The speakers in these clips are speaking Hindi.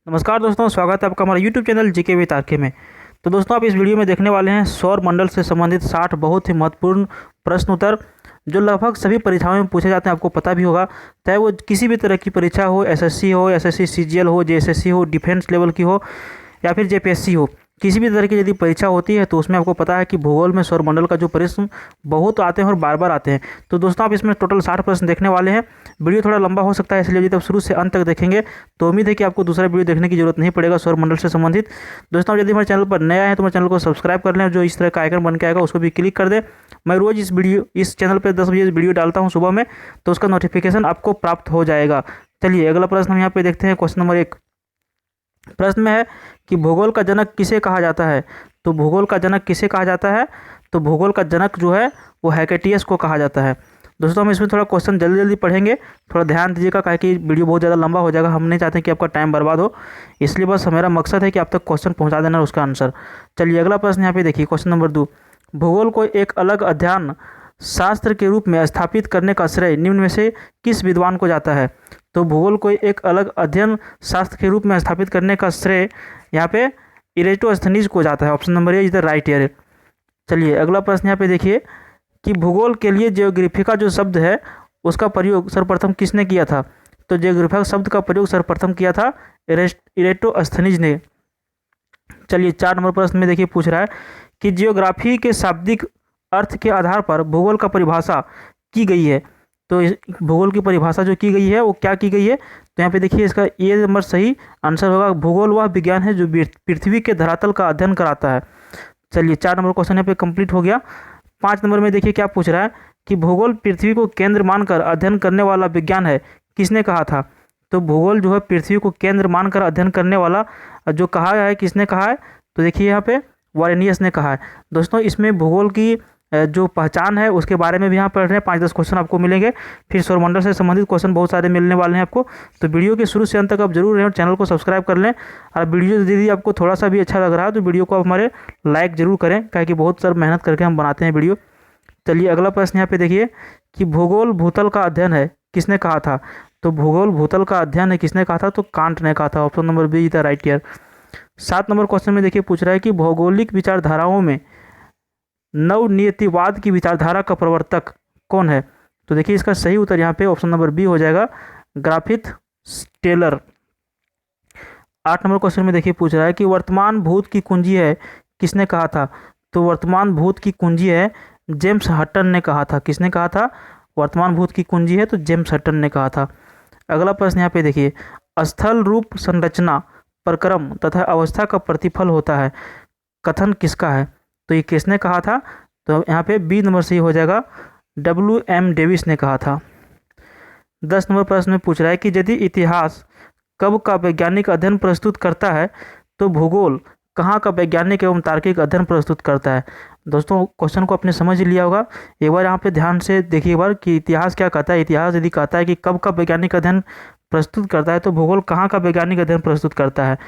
नमस्कार दोस्तों, स्वागत है आपका हमारे YouTube channel GK with RK में। तो दोस्तों, आप इस वीडियो में देखने वाले हैं सौर मंडल से संबंधित 60 बहुत ही महत्वपूर्ण प्रश्न उत्तर जो लगभग सभी परीक्षाओं में पूछे जाते हैं। आपको पता भी होगा, चाहे वो किसी भी तरह की परीक्षा हो, एसएससी हो, एसएससी सीजीएल हो, जेएसएससी हो, डिफेंस लेवल की हो या फिर जेपीएससी हो, किसी भी तरह की यदि परीक्षा होती है तो उसमें आपको पता है कि भूगोल में सौरमंडल का जो प्रश्न बहुत आते हैं और बार बार आते हैं। तो दोस्तों, आप इसमें टोटल 60 प्रश्न देखने वाले हैं। वीडियो थोड़ा लंबा हो सकता है, इसलिए यदि आप शुरू से अंत तक देखेंगे तो उम्मीद है कि आपको दूसरा वीडियो देखने की जरूरत नहीं पड़ेगा सौरमंडल से संबंधित। दोस्तों, यदि हमारे चैनल पर नया है तो हमारे चैनल को सब्सक्राइब कर लें, जो इस तरह का आइकन बन के आएगा उसको भी क्लिक कर दें। मैं रोज़ इस चैनल पर 10 बजे वीडियो डालता हूँ सुबह में, तो उसका नोटिफिकेशन आपको प्राप्त हो जाएगा। चलिए अगला प्रश्न हम यहाँ पे देखते हैं। क्वेश्चन नंबर 1 प्रश्न में है कि भूगोल का जनक किसे कहा जाता है। तो भूगोल का जनक किसे कहा जाता है? तो भूगोल का जनक जो है वो हेकेटियस को कहा जाता है। दोस्तों, हम इसमें थोड़ा क्वेश्चन जल्दी जल्दी पढ़ेंगे, थोड़ा ध्यान दीजिएगा, काहे कि वीडियो बहुत ज़्यादा लंबा हो जाएगा। हम नहीं चाहते कि आपका टाइम बर्बाद हो, इसलिए बस मेरा मकसद है कि आप तक क्वेश्चन पहुँचा देना और उसका आंसर। चलिए अगला प्रश्न यहाँ पे देखिए, क्वेश्चन नंबर 2 भूगोल को एक अलग अध्ययन शास्त्र के रूप में स्थापित करने का श्रेय निम्न में से किस विद्वान को जाता है। तो भूगोल को एक अलग अध्ययन शास्त्र के रूप में स्थापित करने का श्रेय यहाँ पे इरेटोस्थनीज को जाता है। Option number A is the right year. चलिए अगला प्रश्न यहाँ पे देखिए कि भूगोल के लिए जियोग्राफिका जो शब्द है उसका प्रयोग सर्वप्रथम किसने किया था। तो जियोग्राफिका शब्द का प्रयोग सर्वप्रथम किया था इरेटोस्थनीज ने। चलिए 4 नंबर प्रश्न में देखिए पूछ रहा है कि जियोग्राफी के शाब्दिक अर्थ के आधार पर भूगोल का परिभाषा की गई है। तो भूगोल की परिभाषा जो की गई है वो क्या की गई है? तो यहाँ पे देखिए इसका ये नंबर सही आंसर होगा। भूगोल वह विज्ञान है जो पृथ्वी के धरातल का अध्ययन कराता है। चलिए 4 नंबर क्वेश्चन यहाँ पे कंप्लीट हो गया। 5 नंबर में देखिए क्या पूछ रहा है कि भूगोल पृथ्वी को केंद्र मानकर अध्ययन करने वाला विज्ञान है, किसने कहा था। तो भूगोल जो है पृथ्वी को केंद्र मानकर अध्ययन करने वाला जो कहा है, किसने कहा है? तो देखिए यहाँ पे वारेनियस ने कहा है। दोस्तों, इसमें भूगोल की जो पहचान है उसके बारे में भी यहाँ पढ़ रहे हैं। 5-10 क्वेश्चन आपको मिलेंगे, फिर सौरमंडल से संबंधित क्वेश्चन बहुत सारे मिलने वाले हैं आपको। तो वीडियो के शुरू से अंत तक आप जरूर रहें और चैनल को सब्सक्राइब कर लें। और वीडियो यदि आपको थोड़ा सा भी अच्छा लग रहा है तो वीडियो को आप हमारे लाइक जरूर करें, क्योंकि बहुत सारी मेहनत करके हम बनाते हैं वीडियो। चलिए अगला प्रश्न यहाँ पे देखिए कि भूगोल भूतल का अध्ययन है, किसने कहा था। तो भूगोल भूतल का अध्ययन है किसने कहा था? तो कांट ने कहा था। Option number B is the right year. 7 नंबर क्वेश्चन में देखिए पूछ रहा है कि भौगोलिक विचारधाराओं में नवनियतिवाद की विचारधारा का प्रवर्तक कौन है। तो देखिए इसका सही उत्तर यहाँ पे ऑप्शन नंबर बी हो जाएगा, ग्राफिथ टेलर। 8 नंबर क्वेश्चन में देखिए पूछ रहा है कि वर्तमान भूत की कुंजी है, किसने कहा था। तो वर्तमान भूत की कुंजी है जेम्स हटन ने कहा था। किसने कहा था? वर्तमान भूत की कुंजी है तो जेम्स हटन ने कहा था। अगला प्रश्न यहाँ पे देखिए, स्थल रूप संरचना प्रक्रम तथा अवस्था का प्रतिफल होता है, कथन किसका है। तो ये किसने कहा था? तो यहाँ पे बी नंबर सही हो जाएगा, WM डेविस ने कहा था। 10 नंबर प्रश्न में पूछ रहा है कि यदि इतिहास कब का वैज्ञानिक अध्ययन प्रस्तुत करता है तो भूगोल कहाँ का वैज्ञानिक एवं तार्किक अध्ययन प्रस्तुत करता है। दोस्तों, क्वेश्चन को आपने समझ लिया होगा। एक बार यहाँ पे ध्यान से देखिए एक बार कि इतिहास क्या कहता है। इतिहास यदि कहता है कि कब का वैज्ञानिक अध्ययन प्रस्तुत करता है तो भूगोल कहाँ का वैज्ञानिक अध्ययन प्रस्तुत करता है।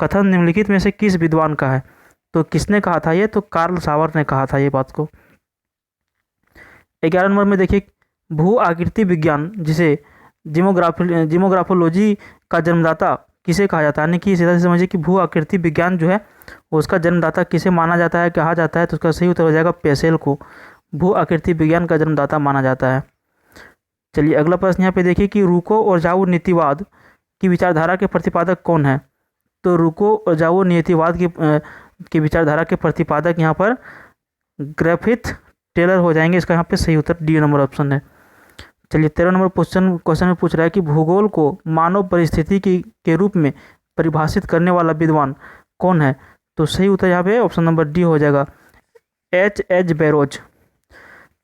कथन निम्नलिखित में से किस विद्वान का है। तो किसने कहा था ये? तो कार्ल सावर ने कहा था ये बात को। 11 नंबर में देखिए, भू आकृति विज्ञान जिसे जियोग्राफोलॉजी का जन्मदाता किसे कहा जाता है। यानी कि सीधा से समझिए कि भू आकृति विज्ञान जो है उसका जन्मदाता किसे माना जाता है, कहा जाता है। तो उसका सही उत्तर हो जाएगा पेसेल को। भू आकृति विज्ञान का जन्मदाता माना जाता है। चलिए अगला प्रश्न यहाँ पे देखिए कि रूको और जाओ नीतिवाद की विचारधारा के प्रतिपादक कौन है। तो रूको और जाओ नीतिवाद की विचारधारा के प्रतिपादक यहाँ पर ग्राफिथ टेलर हो जाएंगे। इसका यहाँ पे सही उत्तर डी नंबर ऑप्शन है। चलिए 13 नंबर क्वेश्चन में पूछ रहा है कि भूगोल को मानव परिस्थिति के रूप में परिभाषित करने वाला विद्वान कौन है। तो सही उत्तर यहाँ पे ऑप्शन नंबर डी हो जाएगा, H बैरोज।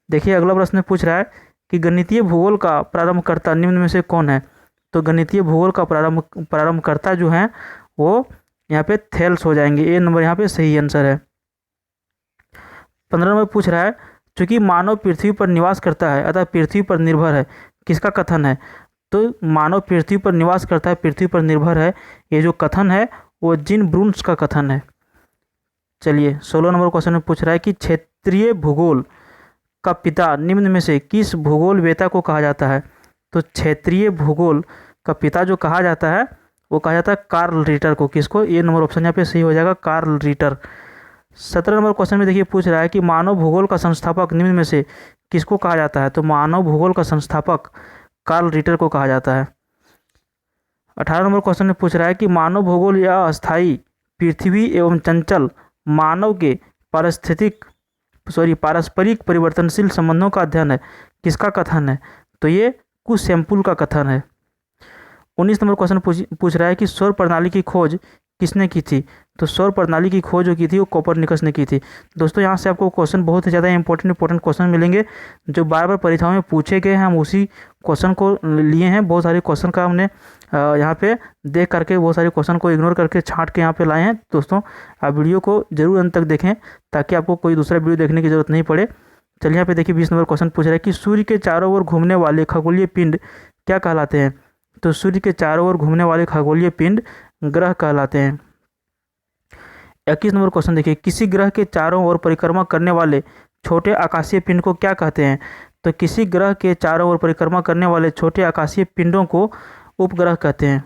देखिए अगला प्रश्न पूछ रहा है कि गणितीय भूगोल का प्रारंभकर्ता निम्न में से कौन है। तो गणितीय भूगोल का प्रारंभकर्ता जो है वो यहाँ पे थेल्स हो जाएंगे। ए नंबर यहाँ पे सही आंसर है। 15 नंबर पूछ रहा है, चूंकि मानव पृथ्वी पर निवास करता है अतः पृथ्वी पर निर्भर है, किसका कथन है। तो मानव पृथ्वी पर निवास करता है, पृथ्वी पर निर्भर है, ये जो कथन है वो जिन ब्रून्स का कथन है। चलिए 16 नंबर क्वेश्चन में पूछ रहा है कि क्षेत्रीय भूगोल का पिता निम्न में से किस भूगोल वेता को कहा जाता है। तो क्षेत्रीय भूगोल का पिता जो कहा जाता है वो कहा जाता है कार्ल रिटर को। किसको? ये नंबर ऑप्शन यहाँ पे सही हो जाएगा, कार्ल रिटर। 17 नंबर क्वेश्चन में देखिए पूछ रहा है कि मानव भूगोल का संस्थापक निम्न में से किसको कहा जाता है? तो मानव भूगोल का संस्थापक कार्ल रिटर को कहा जाता है। 18 नंबर क्वेश्चन में पूछ रहा है कि मानव भूगोल या अस्थायी पृथ्वी एवं चंचल मानव के पारस्परिक परिवर्तनशील संबंधों का अध्ययन है, किसका कथन है? तो ये कुछ सैंपल का कथन है। 19 नंबर क्वेश्चन पूछ रहा है कि सौर प्रणाली की खोज किसने की थी? तो सौर प्रणाली की खोज जो की थी वो कोपरनिकस ने की थी। दोस्तों यहाँ से आपको क्वेश्चन बहुत ही ज़्यादा इंपॉर्टेंट क्वेश्चन मिलेंगे जो बार बार परीक्षाओं में पूछे गए हैं। हम उसी क्वेश्चन को लिए हैं, बहुत सारे क्वेश्चन का हमने यहाँ पे देख करके बहुत सारे क्वेश्चन को इग्नोर करके छांट के यहाँ पे लाए हैं। दोस्तों आप वीडियो को जरूर अंत तक देखें ताकि आपको कोई दूसरा वीडियो देखने की जरूरत नहीं पड़े। चलिए यहाँ पे देखिए 20 नंबर क्वेश्चन पूछ रहा है कि सूर्य के चारों ओर घूमने वाले खगोलीय पिंड क्या कहलाते हैं? तो सूर्य के चारों ओर घूमने वाले खगोलीय पिंड ग्रह कहलाते हैं। 21 नंबर क्वेश्चन देखिए, किसी ग्रह के चारों ओर परिक्रमा करने वाले छोटे आकाशीय पिंड को क्या कहते हैं? तो किसी ग्रह के चारों ओर परिक्रमा करने वाले छोटे आकाशीय पिंडों को उपग्रह कहते हैं।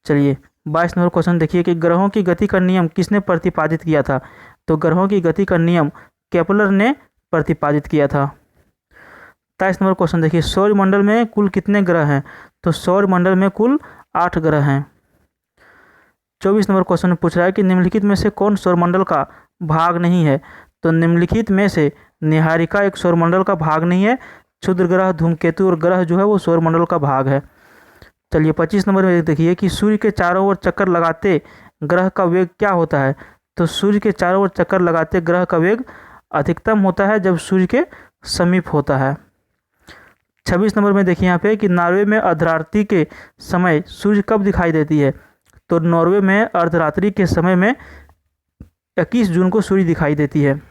चलिए 22 नंबर क्वेश्चन देखिए कि ग्रहों की गति का नियम किसने प्रतिपादित किया था? तो ग्रहों की गति का नियम केपलर ने प्रतिपादित किया था। 23 नंबर क्वेश्चन देखिए, सौरमंडल में कुल कितने ग्रह हैं? तो सौरमंडल में कुल 8 ग्रह हैं। 24 नंबर क्वेश्चन पूछ रहा है कि निम्नलिखित में से कौन सौरमंडल का भाग नहीं है? तो निम्नलिखित में से निहारिका एक सौरमंडल का भाग नहीं है। क्षुद्र ग्रह, धूमकेतु और ग्रह जो है वो सौरमंडल का भाग है। चलिए 25 नंबर में देखिए कि सूर्य के चारों ओर चक्कर लगाते ग्रह का वेग क्या होता है? तो सूर्य के चारों ओर चक्कर लगाते ग्रह का वेग अधिकतम होता है जब सूर्य के समीप होता है। 26 नंबर में देखिए यहाँ पे कि नॉर्वे में अर्धरात्रि के समय सूर्य कब दिखाई देती है? तो नॉर्वे में अर्धरात्रि के समय में 21 जून को सूर्य दिखाई देती है।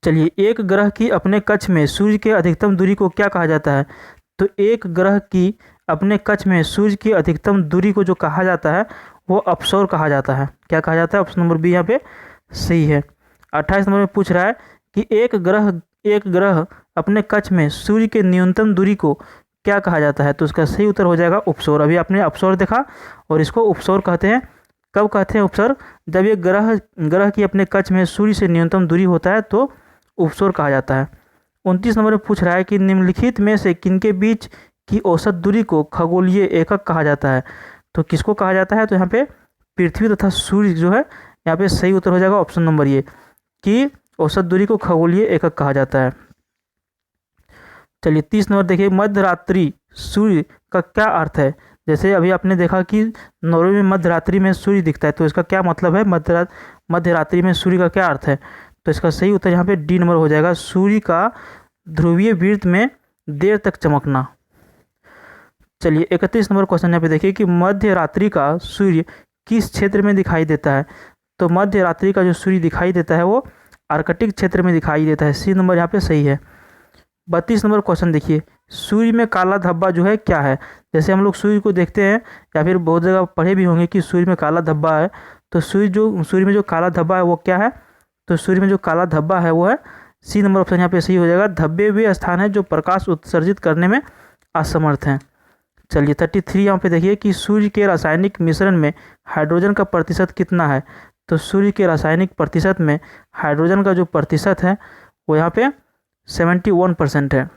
चलिए एक ग्रह की अपने कक्ष में सूर्य के अधिकतम दूरी को क्या कहा जाता है? तो एक ग्रह की अपने कक्ष में सूर्य की अधिकतम दूरी को जो कहा जाता है वो अपसौर कहा जाता है। क्या कहा जाता है? ऑप्शन नंबर बी यहाँ पे सही है। 28 नंबर में पूछ रहा है कि एक ग्रह अपने कक्ष में सूर्य के न्यूनतम दूरी को क्या कहा जाता है? तो इसका सही उत्तर हो जाएगा उपसौर। अभी आपने अपसौर देखा और इसको उपसौर कहते हैं। कब कहते हैं उपसौर? जब ये ग्रह की अपने कक्ष में सूर्य से न्यूनतम दूरी होता है तो उपसौर कहा जाता है। 29 नंबर में पूछ रहा है कि निम्नलिखित में से किनके बीच की औसत दूरी को खगोलीय एकक कहा जाता है? तो किसको कहा जाता है? तो यहाँ पे पृथ्वी तथा सूर्य जो है यहाँ पे सही उत्तर हो जाएगा ऑप्शन नंबर ये कि औसत दूरी को खगोलीय एकक कहा जाता है। चलिए 30 नंबर देखिए, मध्यरात्रि सूर्य का क्या अर्थ है? जैसे अभी आपने देखा कि नॉर्वे में मध्यरात्रि में सूर्य दिखता है, तो इसका क्या मतलब है? मध्यरात्रि में सूर्य का क्या अर्थ है? तो इसका सही उत्तर यहाँ पे डी नंबर हो जाएगा, सूर्य का ध्रुवीय वृत्त में देर तक चमकना। चलिए 31 नंबर क्वेश्चन यहाँ पे देखिए कि मध्य रात्रि का सूर्य किस क्षेत्र में दिखाई देता है? तो मध्य रात्रि का जो सूर्य दिखाई देता है वो आर्कटिक क्षेत्र में दिखाई देता है। सी नंबर यहाँ पे सही है। 32 नंबर क्वेश्चन देखिए, सूर्य में काला धब्बा जो है क्या है? जैसे हम लोग सूर्य को देखते हैं या फिर बहुत जगह पढ़े भी होंगे कि सूर्य में काला धब्बा है, तो सूर्य में जो काला धब्बा है वो क्या है? तो सूर्य में जो काला धब्बा है वो है सी नंबर ऑप्शन यहाँ पे सही हो जाएगा, धब्बे वे स्थान है जो प्रकाश उत्सर्जित करने में असमर्थ हैं। चलिए 33 यहाँ पे देखिए कि सूर्य के रासायनिक मिश्रण में हाइड्रोजन का प्रतिशत कितना है? तो सूर्य के रासायनिक प्रतिशत में हाइड्रोजन का जो प्रतिशत है वो यहाँ पे 71% है।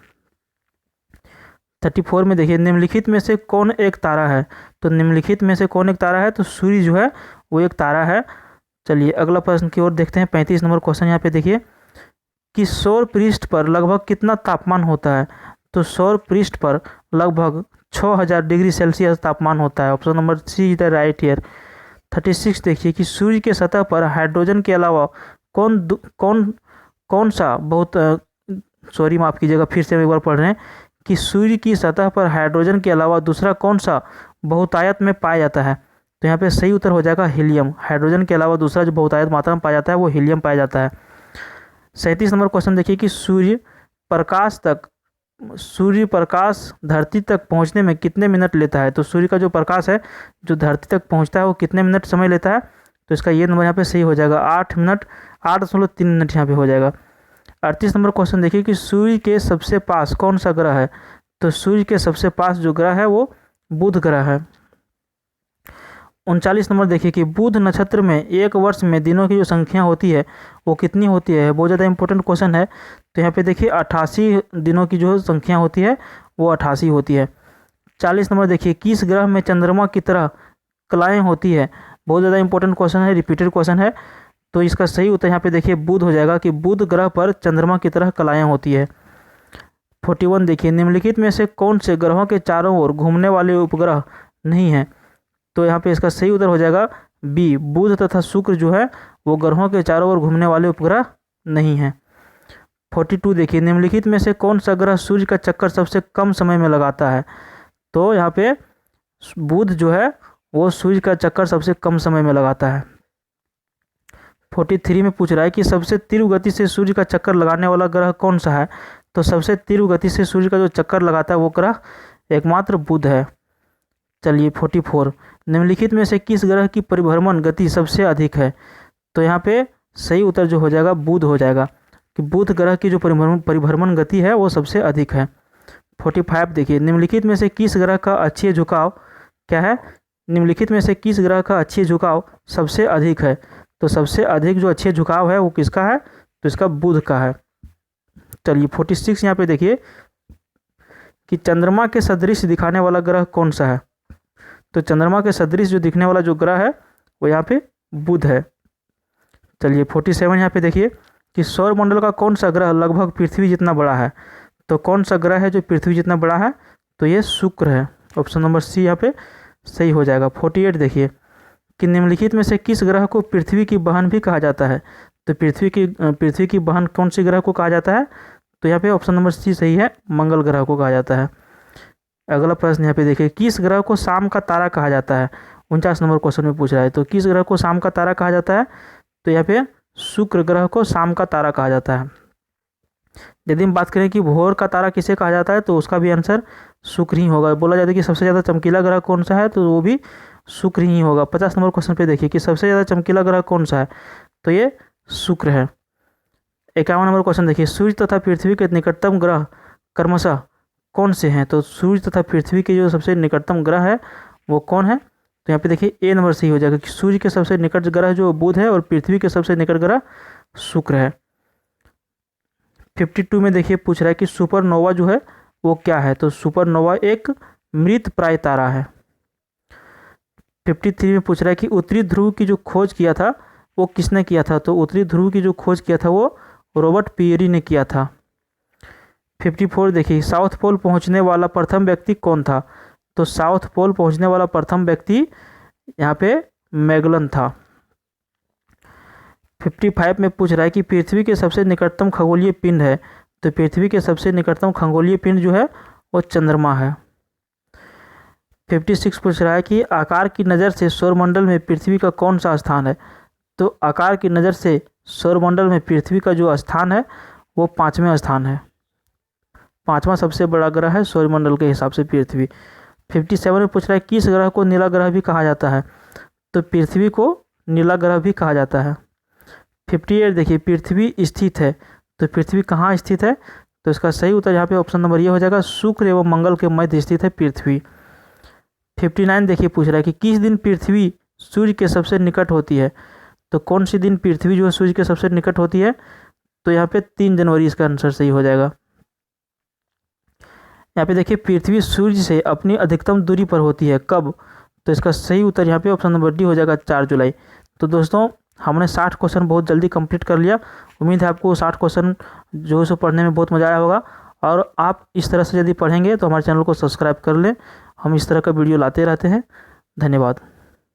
34 में देखिए, निम्नलिखित में से कौन एक तारा है? तो निम्नलिखित में से कौन एक तारा है? तो सूर्य जो है वो एक तारा है। चलिए अगला प्रश्न की ओर देखते हैं। 35 नंबर क्वेश्चन यहाँ पे देखिए कि सौर पृष्ठ पर लगभग कितना तापमान होता है? तो सौर पृष्ठ पर लगभग 6000 डिग्री सेल्सियस तापमान होता है। Option number C is the right here. 36 देखिए कि सूर्य के सतह पर हाइड्रोजन के अलावा कौन सा माफ़ कीजिएगा, फिर से एक बार पढ़ रहे हैं कि सूर्य की सतह पर हाइड्रोजन के अलावा दूसरा कौन सा बहुतायत में पाया जाता है? तो यहाँ पे सही उत्तर हो जाएगा हीलियम। हाइड्रोजन के अलावा दूसरा जो बहुतायत मात्रा में पाया जाता है वो हीलियम पाया जाता है। 37 नंबर क्वेश्चन देखिए कि सूर्य प्रकाश धरती तक पहुँचने में कितने मिनट लेता है? तो सूर्य का जो प्रकाश है जो धरती तक पहुँचता है वो कितने मिनट समय लेता है? तो इसका ये नंबर यहाँ पे सही हो जाएगा 8.3 मिनट यहाँ पे हो जाएगा। 38 नंबर क्वेश्चन देखिए कि सूर्य के सबसे पास कौन सा ग्रह है? तो सूर्य के सबसे पास जो ग्रह है वो बुध ग्रह है। 39 नंबर देखिए कि बुध नक्षत्र में एक वर्ष में दिनों की जो संख्या होती है वो कितनी होती है। बहुत ज़्यादा इंपॉर्टेंट क्वेश्चन है। तो यहाँ पे देखिए 88 दिनों की जो संख्या होती है वो 88 होती है। 40 नंबर देखिए किस ग्रह में चंद्रमा की तरह कलाएँ होती है। बहुत ज़्यादा इंपॉर्टेंट क्वेश्चन है, रिपीटेड क्वेश्चन है। तो इसका सही उत्तर यहाँ पे देखिए बुध हो जाएगा कि बुध ग्रह पर चंद्रमा की तरह कलाएँ होती है। 41 देखिए निम्नलिखित में से कौन से ग्रहों के चारों ओर घूमने वाले उपग्रह नहीं हैं। तो यहाँ पे इसका सही उत्तर हो जाएगा बी, बुध तथा शुक्र जो है वो ग्रहों के चारों ओर घूमने वाले उपग्रह नहीं हैं। 42 देखिए निम्नलिखित में से कौन सा ग्रह सूर्य का चक्कर सबसे कम समय में लगाता है। तो यहाँ पे बुध जो है वो सूर्य का चक्कर सबसे कम समय में लगाता है। 43 में पूछ रहा है कि सबसे तीव्र गति से सूर्य का चक्कर लगाने वाला ग्रह कौन सा है। तो सबसे तीव्र गति से सूर्य का जो चक्कर लगाता है वो ग्रह एकमात्र बुध है। चलिए 44 निम्नलिखित में से किस ग्रह की परिभ्रमण गति सबसे अधिक है। तो यहाँ पे सही उत्तर जो हो जाएगा बुध हो जाएगा कि बुध ग्रह की जो परिभ्रमण गति है वो सबसे अधिक है। 45 देखिए निम्नलिखित में से किस ग्रह का अक्षीय झुकाव क्या है। निम्नलिखित में से किस ग्रह का अक्षीय झुकाव सबसे अधिक है। तो सबसे अधिक जो अक्षीय झुकाव है वो किसका है। तो इसका बुध का है। चलिए 46 यहाँ पे देखिए कि चंद्रमा के सदृश दिखाने वाला ग्रह कौन सा है। तो चंद्रमा के सदृश जो दिखने वाला जो ग्रह है वो यहाँ पे बुध है। चलिए 47 यहाँ पे देखिए कि सौरमंडल का कौन सा ग्रह लगभग पृथ्वी जितना बड़ा है। तो कौन सा ग्रह है जो पृथ्वी जितना बड़ा है। तो ये शुक्र है। ऑप्शन नंबर सी यहाँ पे सही हो जाएगा। 48 देखिए कि निम्नलिखित में से किस ग्रह को पृथ्वी की बहन भी कहा जाता है। तो पृथ्वी की बहन कौन सी ग्रह को कहा जाता है। तो यहाँ पे ऑप्शन नंबर सी सही है, मंगल ग्रह को कहा जाता है। अगला प्रश्न यहाँ पे देखिए किस ग्रह को शाम का तारा कहा जाता है। 49 नंबर क्वेश्चन में पूछ रहा है। तो किस ग्रह को शाम का तारा कहा जाता है। तो यहाँ पे शुक्र ग्रह को शाम का तारा कहा जाता है। यदि हम बात करें कि भोर का तारा किसे कहा जाता है तो उसका भी आंसर शुक्र ही होगा। बोला जाता है कि सबसे ज़्यादा चमकीला ग्रह कौन सा है तो वो भी शुक्र ही होगा। 50 नंबर क्वेश्चन पे देखिए कि सबसे ज़्यादा चमकीला ग्रह कौन सा है। तो ये शुक्र है। 51 नंबर क्वेश्चन देखिए सूर्य तथा पृथ्वी के निकटतम ग्रह क्रमशः कौन से हैं। तो सूर्य तथा पृथ्वी के जो सबसे निकटतम ग्रह है वो कौन है। तो यहाँ पे देखिए ए नंबर सही हो जाएगा कि सूर्य के सबसे निकट ग्रह जो बुध है और पृथ्वी के सबसे निकट ग्रह शुक्र है। 52 में देखिए पूछ रहा है कि सुपरनोवा जो है वो क्या है। तो सुपरनोवा एक मृत प्राय तारा है। 53 में पूछ रहा है कि उत्तरी ध्रुव की जो खोज किया था वो किसने किया था। तो उत्तरी ध्रुव की जो खोज किया था वो रॉबर्ट पियरी ने किया था। 54 देखिए साउथ पोल पहुंचने वाला प्रथम व्यक्ति कौन था। तो साउथ पोल पहुंचने वाला प्रथम व्यक्ति यहाँ पे मैगलन था। 55 में पूछ रहा है कि पृथ्वी के सबसे निकटतम खगोलीय पिंड है। तो पृथ्वी के सबसे निकटतम खगोलीय पिंड जो है वो चंद्रमा है। 56 पूछ रहा है कि आकार की नज़र से सौरमंडल में पृथ्वी का कौन सा स्थान है। तो आकार की नज़र से सौरमंडल में पृथ्वी का जो स्थान है वो 5वें स्थान है। 5वां सबसे बड़ा ग्रह है सौरमंडल के हिसाब से पृथ्वी। 57 में पूछ रहा है किस ग्रह को नीला ग्रह भी कहा जाता है। तो पृथ्वी को नीला ग्रह भी कहा जाता है। 58 देखिए पृथ्वी स्थित है। तो पृथ्वी कहाँ स्थित है। तो इसका सही उत्तर यहाँ पे ऑप्शन नंबर ये हो जाएगा शुक्र एवं मंगल के मध्य स्थित है पृथ्वी। 59 देखिए पूछ रहा है कि किस दिन पृथ्वी सूर्य के सबसे निकट होती है। तो कौन सी दिन पृथ्वी जो है सूर्य के सबसे निकट होती है। तो यहाँ पे 3 जनवरी इसका आंसर सही हो जाएगा। यहाँ पे देखिए पृथ्वी सूर्य से अपनी अधिकतम दूरी पर होती है कब। तो इसका सही उत्तर यहाँ पे ऑप्शन नंबर डी हो जाएगा 4 जुलाई। तो दोस्तों हमने 60 क्वेश्चन बहुत जल्दी कंप्लीट कर लिया। उम्मीद है आपको 60 क्वेश्चन जो है सो पढ़ने में बहुत मज़ा आया होगा। और आप इस तरह से यदि पढ़ेंगे तो हमारे चैनल को सब्सक्राइब कर लें। हम इस तरह का वीडियो लाते रहते हैं। धन्यवाद।